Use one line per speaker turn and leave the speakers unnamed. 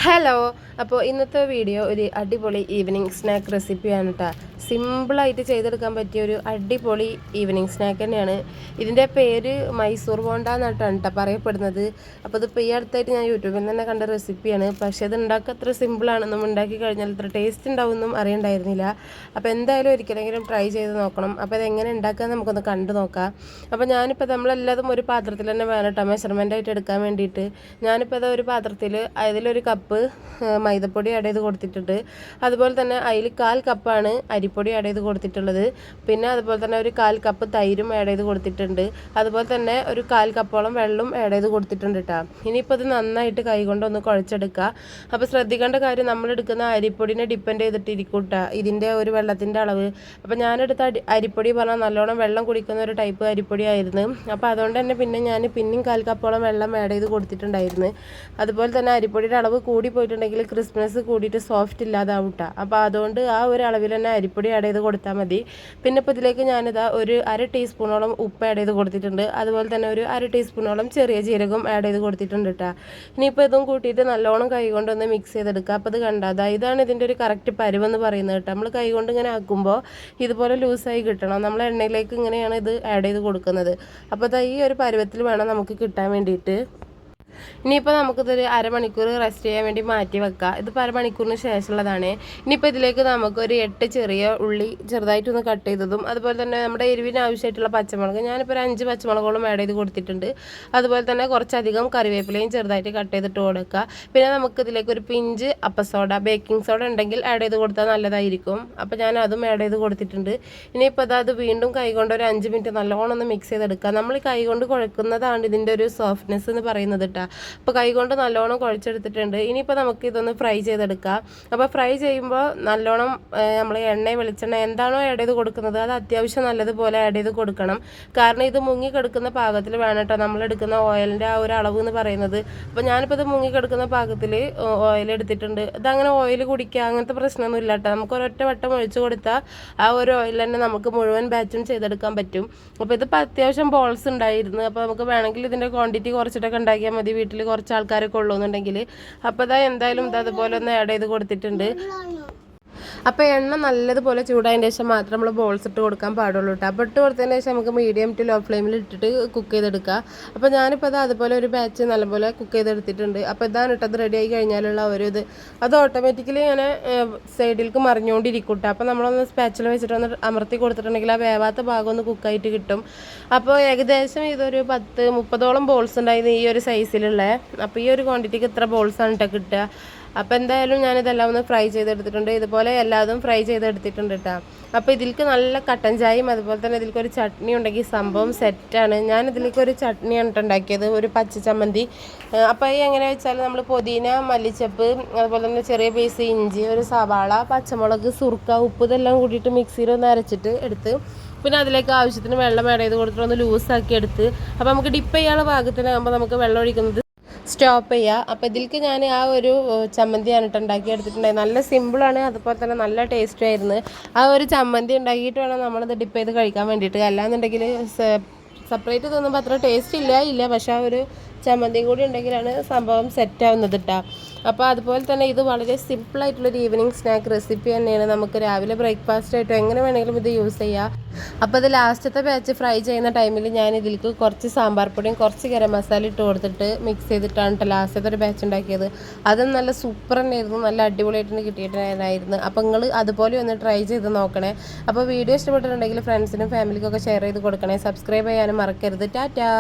Hello. അപ്പോൾ ഇന്നത്തെ video ഒരു അടിപൊളി ഈവനിങ് സ്നാക്ക് റെസിപ്പിയാണ് കേട്ടോ. സിമ്പിളായിട്ട് ചെയ്തെടുക്കാൻ പറ്റിയ ഒരു അടിപൊളി ഈവനിങ് സ്നാക്ക് തന്നെയാണ്. ഇതിൻ്റെ പേര് മൈസൂർ ബോണ്ട എന്നായിട്ടാണ് കേട്ടോ പറയപ്പെടുന്നത്. അപ്പോൾ ഇതിപ്പോൾ ഈ അടുത്തായിട്ട് ഞാൻ യൂട്യൂബിൽ നിന്ന് തന്നെ കണ്ട റെസിപ്പിയാണ്. പക്ഷേ ഇത് ഉണ്ടാക്കുക അത്ര സിമ്പിളാണെന്നും ഉണ്ടാക്കി കഴിഞ്ഞാൽ ഇത്ര ടേസ്റ്റ് ഉണ്ടാവുമെന്നും അറിയണ്ടായിരുന്നില്ല. അപ്പോൾ എന്തായാലും ഒരിക്കലെങ്കിലും ട്രൈ ചെയ്ത് നോക്കണം. അപ്പോൾ ഇതെങ്ങനെ ഉണ്ടാക്കാൻ നമുക്കൊന്ന് കണ്ടു നോക്കാം. അപ്പോൾ ഞാനിപ്പോൾ നമ്മളെല്ലാതും ഒരു പാത്രത്തിൽ തന്നെ വേണം കേട്ടോ മെഷർമെൻ്റ് ആയിട്ട് എടുക്കാൻ വേണ്ടിയിട്ട്. ഞാനിപ്പോൾ അത് ഒരു പാത്രത്തിൽ അതിലൊരു കപ്പ് മൈദപ്പൊടി ആഡ് ചെയ്ത് കൊടുത്തിട്ടുണ്ട്. അതുപോലെ തന്നെ അതിൽ 1/4 കപ്പാണ് അരിപ്പൊടി ആഡ് ചെയ്ത് കൊടുത്തിട്ടുള്ളത്. പിന്നെ അതുപോലെ തന്നെ ഒരു 1/4 കപ്പ് തൈരും ആഡ് ചെയ്ത് കൊടുത്തിട്ടുണ്ട്. അതുപോലെ തന്നെ ഒരു 1/4 കപ്പോളം വെള്ളം ആഡ് ചെയ്ത് കൊടുത്തിട്ടുണ്ട് കേട്ടോ. ഇനിയിപ്പോൾ ഇത് നന്നായിട്ട് കൈകൊണ്ടൊന്ന് കുഴച്ചെടുക്കുക. അപ്പോൾ ശ്രദ്ധിക്കേണ്ട കാര്യം നമ്മളെടുക്കുന്ന അരിപ്പൊടിനെ ഡിപ്പെൻഡ് ചെയ്തിട്ടിരിക്കും കേട്ടോ ഇതിൻ്റെ ഒരു വെള്ളത്തിൻ്റെ അളവ്. അപ്പോൾ ഞാനെടുത്ത അരിപ്പൊടി പറഞ്ഞാൽ നല്ലോണം വെള്ളം കുടിക്കുന്ന ഒരു ടൈപ്പ് അരിപ്പൊടി ആയിരുന്നു. അപ്പോൾ അതുകൊണ്ട് തന്നെ പിന്നെ ഞാൻ പിന്നെയും 1/4 കപ്പോളം വെള്ളം ആഡ് ചെയ്ത് കൊടുത്തിട്ടുണ്ടായിരുന്നു. അതുപോലെ തന്നെ അരിപ്പൊടിയുടെ അളവ് കൂടി പോയിട്ടുണ്ടെങ്കിൽ ക്രിസ്മസ് കൂടിയിട്ട് സോഫ്റ്റ് ഇല്ലാതാവും കേട്ടോ. അപ്പോൾ അതുകൊണ്ട് ആ ഒരു അളവിൽ തന്നെ അരിപ്പൊടി ആഡ് ചെയ്ത് കൊടുത്താൽ മതി. പിന്നെ ഇപ്പോൾ ഇതിലേക്ക് ഞാനിതാ ഒരു 1/2 ടീസ്പൂണോളം ഉപ്പ് ആഡ് ചെയ്ത് കൊടുത്തിട്ടുണ്ട്. അതുപോലെ തന്നെ ഒരു 1/2 ടീസ്പൂണോളം ചെറിയ ജീരകം ആഡ് ചെയ്ത് കൊടുത്തിട്ടുണ്ട് കേട്ടോ. ഇനിയിപ്പോൾ ഇതും കൂട്ടിയിട്ട് നല്ലോണം കൈകൊണ്ടൊന്ന് മിക്സ് ചെയ്തെടുക്കുക. അപ്പോൾ ഇത് കണ്ടാൽ ഇതാണ് ഇതിൻ്റെ ഒരു കറക്റ്റ് പരുവെന്ന് പറയുന്നത് കേട്ടോ. നമ്മൾ കൈകൊണ്ട് ഇങ്ങനെ ആക്കുമ്പോൾ ഇതുപോലെ ലൂസായി കിട്ടണം. നമ്മൾ എണ്ണയിലേക്ക് ഇങ്ങനെയാണ് ഇത് ആഡ് ചെയ്ത് കൊടുക്കുന്നത്. അപ്പോൾ ഈ ഒരു പരുവത്തിൽ വേണം നമുക്ക് കിട്ടാൻ വേണ്ടിയിട്ട്. ഇനിയിപ്പോൾ നമുക്കിതൊരു അരമണിക്കൂർ റെസ്റ്റ് ചെയ്യാൻ വേണ്ടി മാറ്റി വെക്കാം. ഇതിപ്പോൾ അരമണിക്കൂറിന് ശേഷമുള്ളതാണ്. ഇനിയിപ്പോൾ ഇതിലേക്ക് നമുക്കൊരു 8 ചെറിയ ഉള്ളി ചെറുതായിട്ടൊന്ന് കട്ട് ചെയ്തതും അതുപോലെ തന്നെ നമ്മുടെ എരിവിന് ആവശ്യമായിട്ടുള്ള പച്ചമുളക് ഞാനിപ്പോൾ ഒരു 5 പച്ചമുളകോളം ആഡ് ചെയ്ത് കൊടുത്തിട്ടുണ്ട്. അതുപോലെ തന്നെ കുറച്ചധികം കറിവേപ്പിലയും ചെറുതായിട്ട് കട്ട് ചെയ്തിട്ട് കൊടുക്കുക. പിന്നെ നമുക്കിതിലേക്ക് ഒരു പിഞ്ച് അപ്പസോഡ ബേക്കിംഗ് സോഡ ഉണ്ടെങ്കിൽ ആഡ് ചെയ്ത് കൊടുത്താൽ നല്ലതായിരിക്കും. അപ്പോൾ ഞാൻ അതും ആഡ് ചെയ്ത് കൊടുത്തിട്ടുണ്ട്. ഇനിയിപ്പോൾ അത് വീണ്ടും കൈകൊണ്ട് ഒരു 5 മിനിറ്റ് നല്ലോണം ഒന്ന് മിക്സ് ചെയ്തെടുക്കുക. നമ്മൾ കൈകൊണ്ട് കുഴക്കുന്നതാണ് ഇതിൻ്റെ ഒരു സോഫ്റ്റ്നെസ് എന്ന് പറയുന്നത് കേട്ടോ. അപ്പോൾ കൈകൊണ്ട് നല്ലോണം കുഴച്ചെടുത്തിട്ടുണ്ട്. ഇനിയിപ്പോൾ നമുക്ക് ഇതൊന്ന് ഫ്രൈ ചെയ്തെടുക്കാം. അപ്പോൾ ഫ്രൈ ചെയ്യുമ്പോൾ നല്ലോണം നമ്മൾ എണ്ണ വെളിച്ചെണ്ണ എന്താണോ ആഡ് ചെയ്ത് കൊടുക്കുന്നത് അത് അത്യാവശ്യം നല്ലതുപോലെ ആഡ് ചെയ്ത് കൊടുക്കണം. കാരണം ഇത് മുങ്ങിക്കെടുക്കുന്ന പാകത്തിൽ വേണം കേട്ടോ നമ്മളെടുക്കുന്ന ഓയിലിൻ്റെ ആ ഒരു അളവ് എന്ന് പറയുന്നത്. അപ്പോൾ ഞാനിപ്പോൾ ഇത് മുങ്ങിക്കെടുക്കുന്ന പാകത്തിൽ ഓയിൽ എടുത്തിട്ടുണ്ട്. ഇതങ്ങനെ ഓയിൽ കുടിക്കുക അങ്ങനത്തെ പ്രശ്നമൊന്നും ഇല്ല കേട്ടോ. നമുക്ക് ഒരൊറ്റ വട്ടം ഒഴിച്ച് കൊടുത്താൽ ആ ഒരു ഓയിൽ തന്നെ നമുക്ക് മുഴുവൻ ബാച്ചും ചെയ്തെടുക്കാൻ പറ്റും. അപ്പോൾ ഇതിപ്പോൾ അത്യാവശ്യം ബോൾസ് ഉണ്ടായിരുന്നു. അപ്പോൾ നമുക്ക് വേണമെങ്കിൽ ഇതിൻ്റെ ക്വാണ്ടിറ്റി കുറച്ചിട്ടൊക്കെ ഉണ്ടാക്കിയാൽ മതി. വീട്ടിൽ കുറച്ച് ആൾക്കാരൊക്കെ ഉള്ളൂന്നുണ്ടെങ്കിൽ. അപ്പോൾ എന്തായാലും അതുപോലെ ഒന്ന് ആഡ് ചെയ്ത് കൊടുത്തിട്ടുണ്ട്. അപ്പോൾ എണ്ണ നല്ലതുപോലെ ചൂടായതിന് ശേഷം മാത്രം നമ്മൾ ബോൾസ് ഇട്ട് കൊടുക്കാൻ പാടുള്ളൂ കേട്ടോ. അപ്പോൾ ഇട്ട് കൊടുത്തതിന് ശേഷം നമുക്ക് മീഡിയം ടു ലോ ഫ്ലെയിമിൽ ഇട്ടിട്ട് കുക്ക് ചെയ്തെടുക്കുക. അപ്പോൾ ഞാനിപ്പോൾ അതുപോലെ ഒരു ബാച്ച് നല്ലപോലെ കുക്ക് ചെയ്തെടുത്തിട്ടുണ്ട്. അപ്പോൾ ഇതാണ് ഇട്ടത് റെഡി ആയി കഴിഞ്ഞാലുള്ള ഒരു അത് ഓട്ടോമാറ്റിക്കലി ഇങ്ങനെ സൈഡിലേക്ക് മറിഞ്ഞുകൊണ്ടിരിക്കും കേട്ടോ. അപ്പോൾ നമ്മളൊന്ന് സ്പാച്ചിൽ വെച്ചിട്ടൊന്ന് അമർത്തി കൊടുത്തിട്ടുണ്ടെങ്കിൽ ആ വേവാത്ത ഭാഗം ഒന്ന് കുക്കായിട്ട് കിട്ടും. അപ്പോൾ ഏകദേശം ഇതൊരു 10-30ഓളം ബോൾസ് ഉണ്ടായിരുന്നു ഈ ഒരു സൈസിലുള്ള. അപ്പോൾ ഈ ഒരു ക്വാണ്ടിറ്റിക്ക് ഇത്ര ബോൾസാണ് കേട്ടോ കിട്ടുക. അപ്പോൾ എന്തായാലും ഞാനിതെല്ലാം ഒന്ന് ഫ്രൈ ചെയ്തെടുത്തിട്ടുണ്ട്. ഇതുപോലെ എല്ലാതും ഫ്രൈ ചെയ്തെടുത്തിട്ടുണ്ട് കേട്ടോ. അപ്പോൾ ഇതിലേക്ക് നല്ല കട്ടൻ ചായയും അതുപോലെ തന്നെ ഇതിലേക്ക് ഒരു ചട്നി ഉണ്ടെങ്കിൽ സംഭവം സെറ്റാണ്. ഞാൻ ഇതിലേക്ക് ഒരു ചട്നിയാണ് ഉണ്ടാക്കിയത്, ഒരു പച്ച ചമ്മന്തി. അപ്പോൾ ഈ എങ്ങനെ വെച്ചാൽ നമ്മൾ പുതിന, മല്ലിച്ചപ്പ്, അതുപോലെ തന്നെ ചെറിയ പീസ് ഇഞ്ചി, ഒരു സവാള, പച്ചമുളക്, സുർക്ക, ഉപ്പ് ഇതെല്ലാം കൂടിയിട്ട് മിക്സിയിൽ ഒന്ന് അരച്ചിട്ട് എടുത്ത് പിന്നെ അതിലേക്ക് ആവശ്യത്തിന് വെള്ളം ആഡ് ചെയ്ത് കൊടുത്തിട്ട് ഒന്ന് ലൂസാക്കി എടുത്ത് അപ്പോൾ നമുക്ക് ഡിപ്പ് ചെയ്യാനുള്ള പാകത്തിനാകുമ്പോൾ നമുക്ക് വെള്ളം ഒഴിക്കുന്നത് സ്റ്റോപ്പ് ചെയ്യുക. അപ്പോൾ ഇതിലേക്ക് ഞാൻ ആ ഒരു ചമ്മന്തിയാണ് ഉണ്ടാക്കി എടുത്തിട്ടുണ്ടായത്. നല്ല സിമ്പിളാണ്, അതുപോലെ തന്നെ നല്ല ടേസ്റ്റും ആയിരുന്നു. ആ ഒരു ചമ്മന്തി ഉണ്ടാക്കിയിട്ട് വേണം നമ്മളത് ഡിപ്പ് ചെയ്ത് കഴിക്കാൻ വേണ്ടിയിട്ട്. അല്ലാന്നുണ്ടെങ്കിൽ സെപ്പറേറ്റ് തോന്നുമ്പോൾ അത്ര ടേസ്റ്റ് ഇല്ല. പക്ഷേ ആ ഒരു ചമ്മന്തിയും കൂടി ഉണ്ടെങ്കിലാണ് സംഭവം സെറ്റാവുന്നത് കേട്ടോ. അപ്പോൾ അതുപോലെ തന്നെ ഇത് വളരെ സിമ്പിളായിട്ടുള്ളൊരു ഈവനിങ് സ്നാക്ക് റെസിപ്പി തന്നെയാണ്. നമുക്ക് രാവിലെ ബ്രേക്ക്ഫാസ്റ്റ് ആയിട്ടോ എങ്ങനെ വേണമെങ്കിലും ഇത് യൂസ് ചെയ്യാം. അപ്പോൾ ഇത് ലാസ്റ്റത്തെ ബാച്ച് ഫ്രൈ ചെയ്യുന്ന ടൈമിൽ ഞാൻ ഇതിലേക്ക് കുറച്ച് സാമ്പാർ പൊടിയും കുറച്ച് ഗരം മസാല ഇട്ട് കൊടുത്തിട്ട് മിക്സ് ചെയ്തിട്ടാണ് കേട്ടോ ലാസ്റ്റത്തെ ഒരു ബാച്ച് ഉണ്ടാക്കിയത്. അതും നല്ല സൂപ്പർ തന്നെയായിരുന്നു, നല്ല അടിപൊളിയായിട്ട് കിട്ടിയിട്ടുണ്ടായിരുന്നു. അപ്പോൾ നിങ്ങൾ അതുപോലെ ഒന്ന് ട്രൈ ചെയ്ത് നോക്കണേ. അപ്പോൾ വീഡിയോ ഇഷ്ടപ്പെട്ടിട്ടുണ്ടെങ്കിൽ ഫ്രണ്ട്സിനും ഫാമിലിക്കൊക്കെ ഷെയർ ചെയ്ത് കൊടുക്കണേ. സബ്സ്ക്രൈബ് ചെയ്യാനും മറക്കരുത്. ടാറ്റാ.